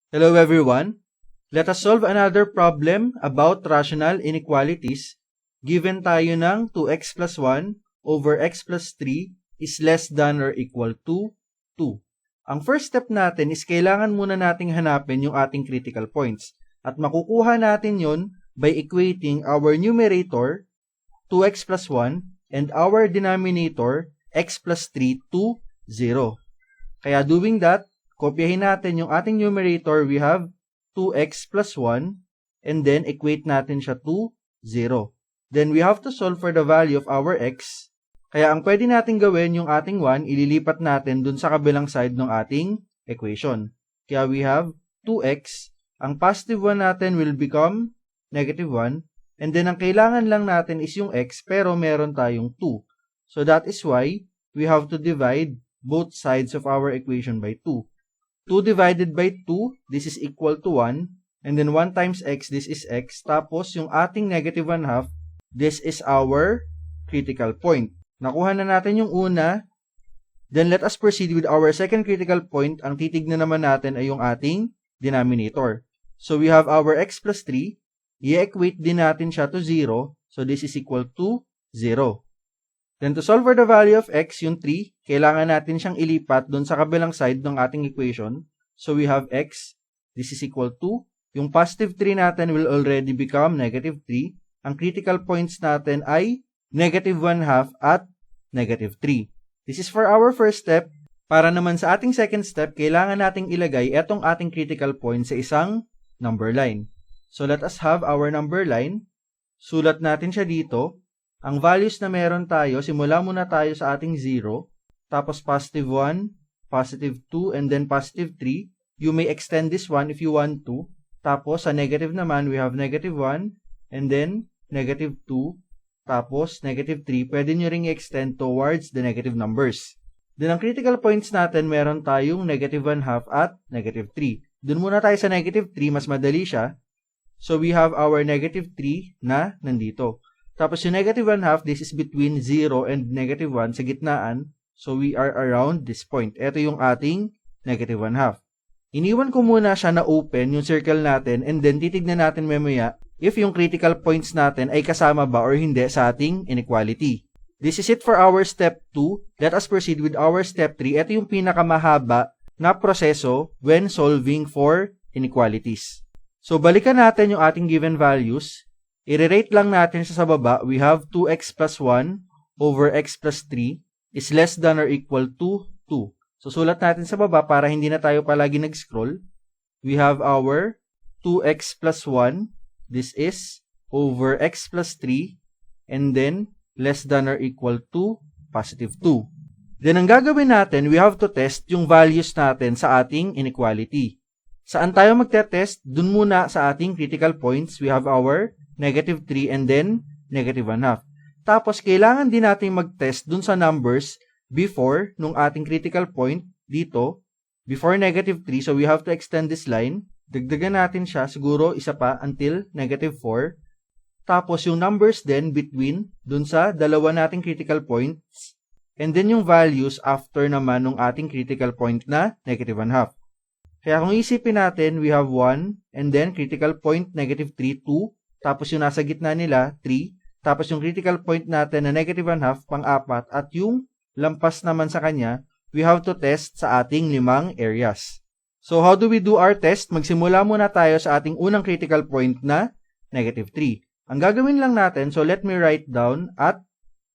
Hello everyone. Let us solve another problem about rational inequalities. Given tayo ng 2x plus 1 over x plus 3 is less than or equal to 2. Ang first step natin is kailangan muna nating hanapin yung ating critical points. At makukuha natin yon by equating our numerator 2x plus 1 and our denominator x plus 3 to 0. Kaya doing that, kopyahin natin yung ating numerator, we have 2x plus 1, and then equate natin siya to 0. Then we have to solve for the value of our x. Kaya ang pwede natin gawin yung ating 1, ililipat natin dun sa kabilang side ng ating equation. Kaya we have 2x, ang positive 1 natin will become negative 1, and then ang kailangan lang natin is yung x, pero meron tayong 2. So that is why we have to divide both sides of our equation by 2. 2 divided by 2, this is equal to 1. And then 1 times x, this is x. Tapos, yung ating negative 1/2, this is our critical point. Nakuha na natin yung una. Then, let us proceed with our second critical point. Ang titignan naman natin ay yung ating denominator. So, we have our x plus 3. I-equate din natin siya to 0. So, this is equal to 0. Then, to solve for the value of x, yung 3, kailangan natin siyang ilipat doon sa kabilang side ng ating equation. So, we have x, this is equal to, yung positive 3 natin will already become negative 3. Ang critical points natin ay negative 1/2 at negative 3. This is for our first step. Para naman sa ating second step, kailangan nating ilagay etong ating critical point sa isang number line. So, let us have our number line. Sulat natin siya dito. Ang values na meron tayo, simula muna tayo sa ating 0, tapos positive 1, positive 2, and then positive 3. You may extend this one if you want to. Tapos sa negative naman, we have negative 1, and then negative 2, tapos negative 3. Pwede nyo ring i-extend towards the negative numbers. Then ang critical points natin, meron tayong negative 1/2 at negative 3. Dun muna tayo sa negative 3, mas madali siya. So we have our negative 3 na nandito. Tapos yung negative 1/2, this is between 0 and negative 1 sa gitnaan. So we are around this point. Ito yung ating negative 1/2. Iniwan ko muna siya na open yung circle natin, and then titignan natin mamaya if yung critical points natin ay kasama ba or hindi sa ating inequality. This is it for our step 2. Let us proceed with our step 3. Ito yung pinakamahaba na proseso when solving for inequalities. So balikan natin yung ating given values. I-rate lang natin siya sa baba. We have 2x plus 1 over x plus 3 is less than or equal to 2. So, sulat natin sa baba para hindi na tayo palagi nag-scroll. We have our 2x plus 1. This is over x plus 3. And then, less than or equal to positive 2. Then, ang gagawin natin, we have to test yung values natin sa ating inequality. Saan tayo magte-test? Dun muna sa ating critical points. We have our negative 3 and then negative 1/2. Tapos, kailangan din natin mag-test dun sa numbers before nung ating critical point dito, before negative 3. So, we have to extend this line. Dagdagan natin siya, siguro isa pa until negative 4. Tapos, yung numbers din between dun sa dalawa nating critical points. And then, yung values after naman nung ating critical point na negative 1/2. Kaya kung isipin natin, we have 1 and then critical point negative 3, 2. Tapos yung nasa gitna nila, 3. Tapos yung critical point natin na negative 1/2, pang-4. At yung lampas naman sa kanya, we have to test sa ating 5 areas. So how do we do our test? Magsimula muna tayo sa ating unang critical point na negative 3. Ang gagawin lang natin, so let me write down at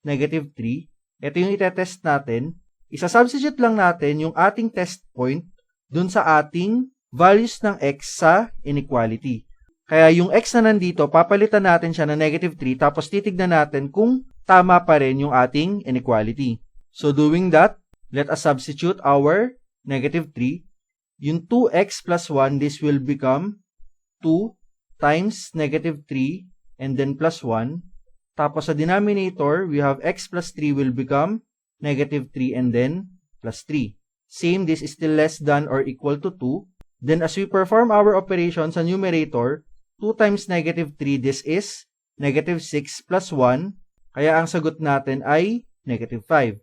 negative 3. Ito yung itetest natin. Isa-substitute lang natin yung ating test point dun sa ating values ng x sa inequality. Kaya yung x na nandito, papalitan natin siya na negative 3, tapos titignan natin kung tama pa rin yung ating inequality. So doing that, let us substitute our negative 3. Yung 2x plus 1, this will become 2 times negative 3 and then plus 1. Tapos sa denominator, we have x plus 3 will become negative 3 and then plus 3. Same, this is still less than or equal to 2. Then as we perform our operation sa numerator, 2 times negative 3, this is negative 6 plus 1. Kaya ang sagot natin ay negative 5.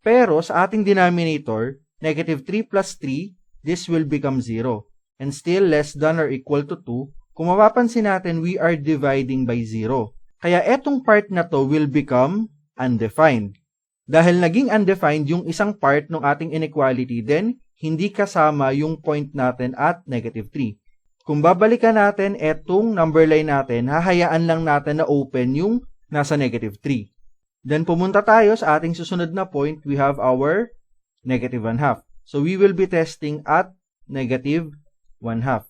Pero sa ating denominator, negative 3 plus 3, this will become 0. and still less than or equal to 2, kung mapapansin natin, we are dividing by 0. Kaya etong part na to will become undefined. Dahil naging undefined yung isang part ng ating inequality, then hindi kasama yung point natin at negative 3. Kung babalikan natin etong number line natin, hahayaan lang natin na open yung nasa negative 3. Then pumunta tayo sa ating susunod na point, we have our negative 1/2. So we will be testing at negative 1/2.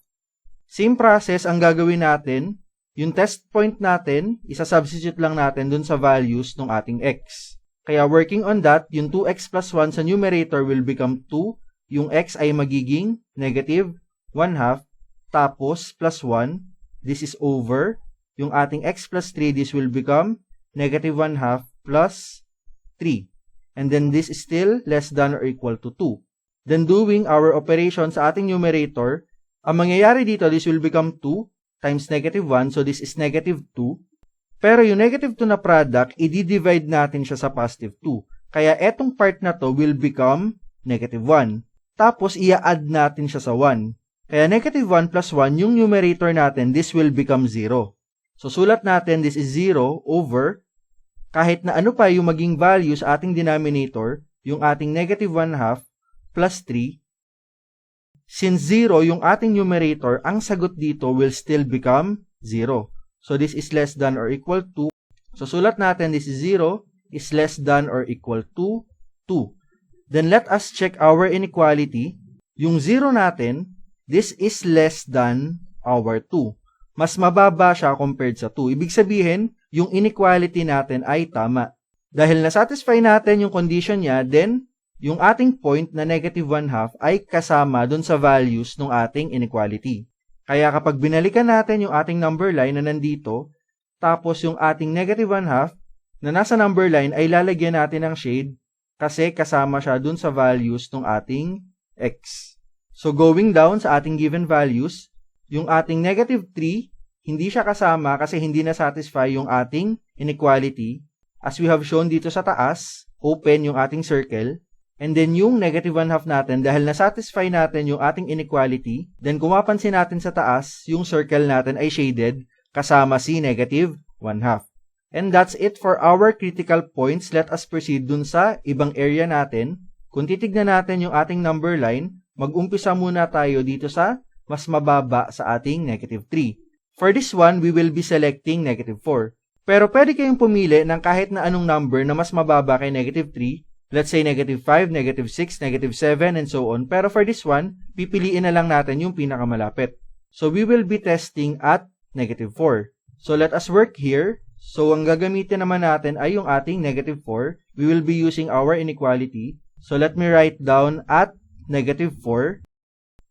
Same process ang gagawin natin. Yung test point natin, isa-substitute lang natin dun sa values ng ating x. Kaya working on that, yung 2x plus 1 sa numerator will become 2. Yung x ay magiging negative 1/2. Tapos plus 1, this is over. Yung ating x plus 3, this will become negative 1/2 plus 3. And then this is still less than or equal to 2. Then doing our operation sa ating numerator, ang mangyayari dito, this will become 2 times negative 1. So this is negative 2. Pero yung negative 2 na product, i-divide natin siya sa positive 2. Kaya etong part na to will become negative 1. Tapos i-add natin siya sa 1. Kaya negative 1 plus 1, yung numerator natin, this will become 0. So sulat natin, this is 0 over, kahit na ano pa yung maging value sa ating denominator, yung ating negative 1/2 plus 3, since 0 yung ating numerator, ang sagot dito will still become 0. So this is less than or equal to, so sulat natin this is 0 is less than or equal to 2. Then let us check our inequality. Yung 0 natin, this is less than our 2. Mas mababa siya compared sa 2. Ibig sabihin, yung inequality natin ay tama. Dahil na-satisfy natin yung condition niya, then yung ating point na negative 1/2 ay kasama dun sa values ng ating inequality. Kaya kapag binalikan natin yung ating number line na nandito, tapos yung ating negative 1/2 na nasa number line ay lalagyan natin ng shade kasi kasama siya dun sa values ng ating x. So going down sa ating given values, yung ating negative 3, hindi siya kasama kasi hindi na-satisfy yung ating inequality. As we have shown dito sa taas, open yung ating circle. And then yung negative 1/2 natin, dahil na-satisfy natin yung ating inequality, then kung mapansin natin sa taas, yung circle natin ay shaded kasama si negative 1/2. And that's it for our critical points. Let us proceed dun sa ibang area natin. Kung titignan natin yung ating number line, mag-umpisa muna tayo dito sa mas mababa sa ating negative 3. For this one, we will be selecting negative 4. Pero pwede kayong pumili ng kahit na anong number na mas mababa kay negative 3. Let's say negative 5, negative 6, negative 7, and so on. Pero for this one, pipiliin na lang natin yung pinakamalapit. So we will be testing at negative 4. So let us work here. So ang gagamitin naman natin ay yung ating negative 4. We will be using our inequality. So let me write down at negative 4.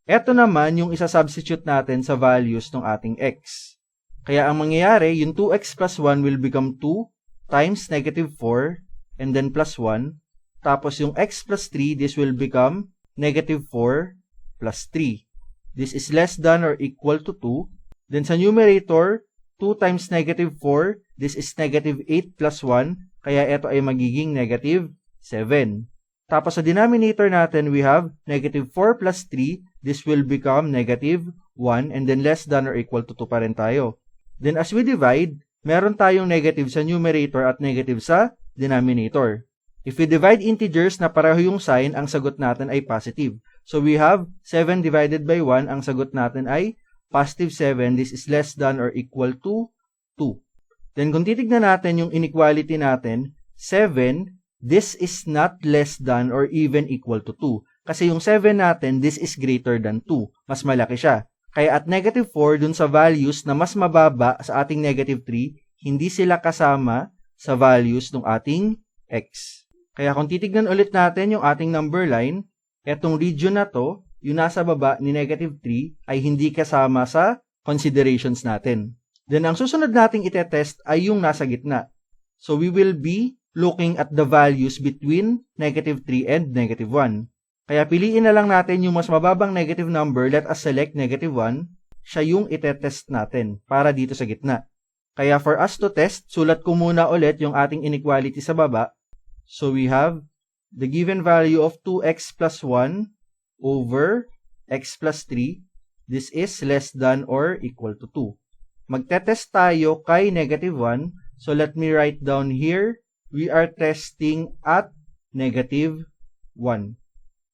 Ito naman yung isa-substitute natin sa values ng ating x. Kaya ang mangyayari, yung 2x plus 1 will become 2 times negative 4 and then plus 1. Tapos yung x plus 3, this will become negative 4 plus 3. This is less than or equal to 2. Then sa numerator, 2 times negative 4, this is negative 8 plus 1. Kaya ito ay magiging negative 7. Tapos sa denominator natin, we have negative 4 plus 3. This will become negative 1 and then less than or equal to 2 pa rin tayo. Then as we divide, meron tayong negative sa numerator at negative sa denominator. If we divide integers na pareho yung sign, ang sagot natin ay positive. So we have 7 divided by 1, ang sagot natin ay positive 7. This is less than or equal to 2. Then kung titignan natin yung inequality natin, 7, this is not less than or even equal to 2. Kasi yung 7 natin, this is greater than 2. Mas malaki siya. Kaya at negative 4, dun sa values na mas mababa sa ating negative 3, hindi sila kasama sa values ng ating x. Kaya kung titignan ulit natin yung ating number line, etong region na to, yung nasa baba ni negative 3, ay hindi kasama sa considerations natin. Then ang susunod nating itetest ay yung nasa gitna. So we will be looking at the values between negative 3 and negative 1. Kaya piliin na lang natin yung mas mababang negative number. Let us select negative 1. Siya yung itetest natin para dito sa gitna. Kaya for us to test, sulat ko muna ulit yung ating inequality sa baba. So we have the given value of 2x plus 1 over x plus 3. this is less than or equal to 2. Magtetest tayo kay negative 1. So let me write down here, we are testing at negative 1.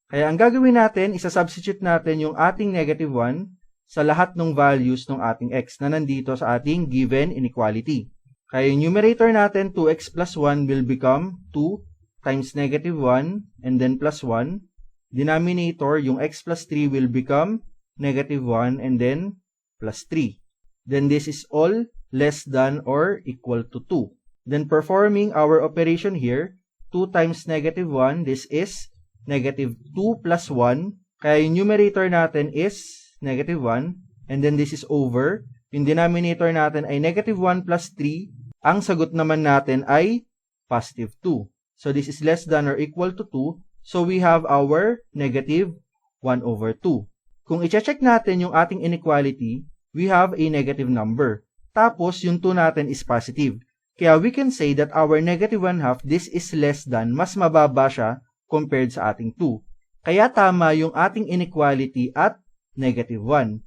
Kaya ang gagawin natin, isa-substitute natin yung ating negative 1 sa lahat ng values ng ating x na nandito sa ating given inequality. Kaya yung numerator natin, 2x plus 1 will become 2 times negative 1 and then plus 1. Denominator, yung x plus 3 will become negative 1 and then plus 3. Then this is all less than or equal to 2. Then performing our operation here, 2 times negative 1, this is negative 2 plus 1. Kaya yung numerator natin is negative 1. And then this is over. Yung denominator natin ay negative 1 plus 3. Ang sagot naman natin ay positive 2. So this is less than or equal to 2. So we have our negative 1 over 2. Kung i-check natin yung ating inequality, we have a negative number. Tapos yung 2 natin is positive. Kaya we can say that our negative 1/2, this is less than, mas mababa siya compared sa ating 2. Kaya tama yung ating inequality at negative 1.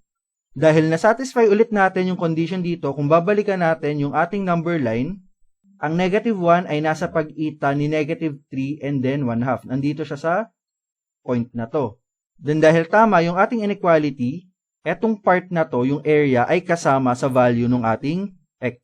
Dahil na-satisfy ulit natin yung condition dito, kung babalikan natin yung ating number line, ang negative 1 ay nasa pag-itan ni negative 3 and then 1/2. Nandito siya sa point na to. Then dahil tama yung ating inequality, etong part na to, yung area, ay kasama sa value ng ating x.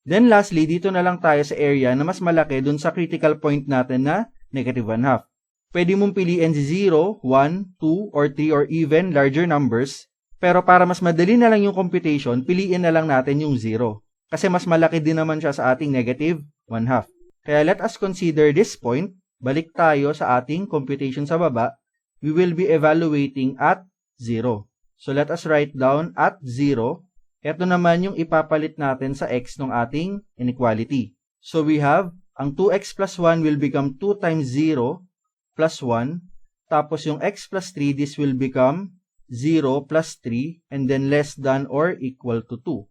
Then lastly, dito na lang tayo sa area na mas malaki dun sa critical point natin na negative 1/2. Pwede mong piliin si 0, 1, 2, or 3, or even larger numbers. Pero para mas madali na lang yung computation, piliin na lang natin yung 0. Kasi mas malaki din naman siya sa ating negative 1/2. Kaya let us consider this point. Balik tayo sa ating computation sa baba. We will be evaluating at 0. So let us write down at 0. Ito naman yung ipapalit natin sa x ng ating inequality. So we have, ang 2x plus 1 will become 2 times 0 plus 1. Tapos yung x plus 3, this will become 0 plus 3 and then less than or equal to 2.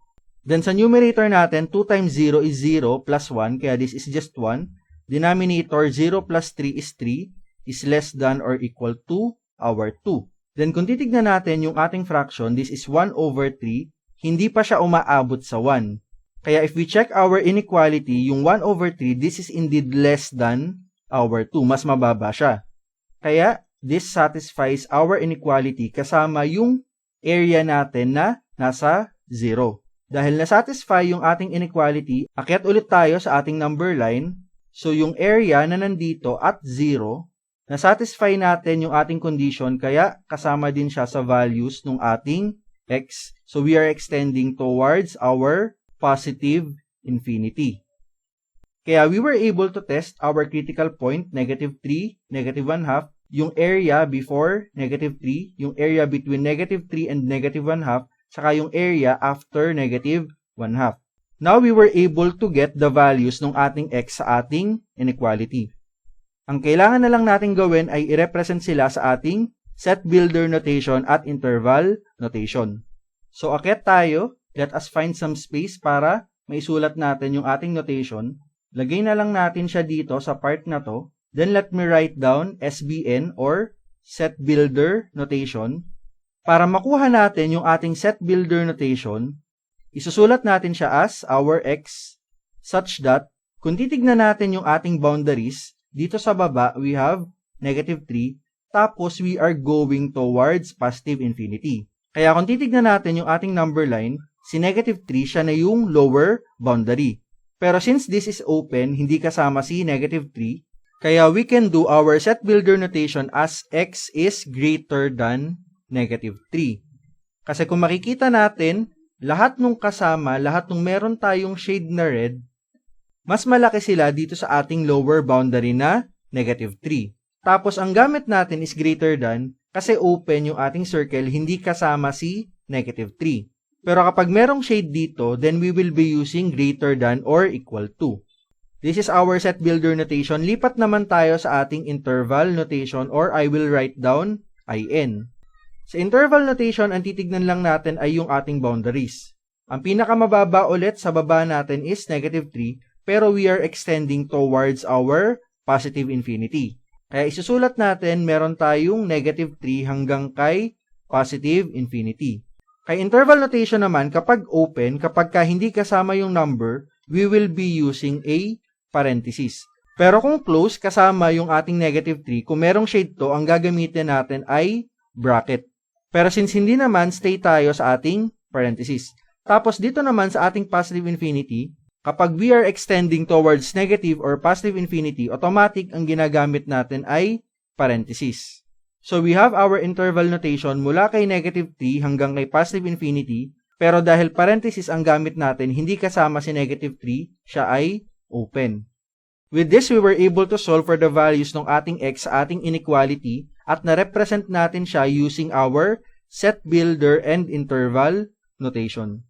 Then sa numerator natin, 2 times 0 is 0 plus 1, kaya this is just 1. Denominator, 0 plus 3 is 3, is less than or equal to our 2. Then kung titignan natin yung ating fraction, this is 1 over 3, hindi pa siya umaabot sa 1. Kaya if we check our inequality, yung 1 over 3, this is indeed less than our 2. Mas mababa siya. Kaya this satisfies our inequality kasama yung area natin na nasa 0. Dahil na-satisfy yung ating inequality, akyat ulit tayo sa ating number line. So yung area na nandito at 0, na-satisfy natin yung ating condition kaya kasama din siya sa values ng ating x. So we are extending towards our positive infinity. Kaya we were able to test our critical point, negative 3, negative 1/2, yung area before negative 3, yung area between negative 3 and negative 1/2, saka yung area after negative 1/2. Now we were able to get the values ng ating x sa ating inequality. Ang kailangan na lang natin gawin ay i-represent sila sa ating set builder notation at interval notation. So akyat tayo, let us find some space para maisulat natin yung ating notation. Lagay na lang natin siya dito sa part na to. Then let me write down SBN or set builder notation. Para makuha natin yung ating set builder notation, isusulat natin siya as our x such that kung titignan natin yung ating boundaries, dito sa baba we have negative 3. Tapos, we are going towards positive infinity. Kaya kung titignan natin yung ating number line, si negative 3 siya na yung lower boundary. Pero since this is open, hindi kasama si negative 3, kaya we can do our set builder notation as x is greater than negative 3. Kasi kung makikita natin, lahat nung kasama, lahat nung meron tayong shade na red, mas malaki sila dito sa ating lower boundary na negative 3. Tapos, ang gamit natin is greater than kasi open yung ating circle, hindi kasama si negative 3. Pero kapag merong shade dito, then we will be using greater than or equal to. This is our set builder notation. Lipat naman tayo sa ating interval notation or I will write down IN. Sa interval notation, ang titignan lang natin ay yung ating boundaries. Ang pinakamababa ulit sa baba natin is negative 3, pero we are extending towards our positive infinity. Kaya isusulat natin, meron tayong negative 3 hanggang kay positive infinity. Kay interval notation naman, kapag open, kapag hindi kasama yung number, we will be using a parenthesis. Pero kung close, kasama yung ating negative 3, kung merong shade to, ang gagamitin natin ay bracket. Pero since hindi naman, stay tayo sa ating parenthesis. Tapos dito naman sa ating positive infinity, kapag we are extending towards negative or positive infinity, automatic ang ginagamit natin ay parenthesis. So we have our interval notation mula kay negative 3 hanggang kay positive infinity, pero dahil parenthesis ang gamit natin, hindi kasama si negative 3, siya ay open. With this, we were able to solve for the values ng ating x sa ating inequality at na-represent natin siya using our set builder and interval notation.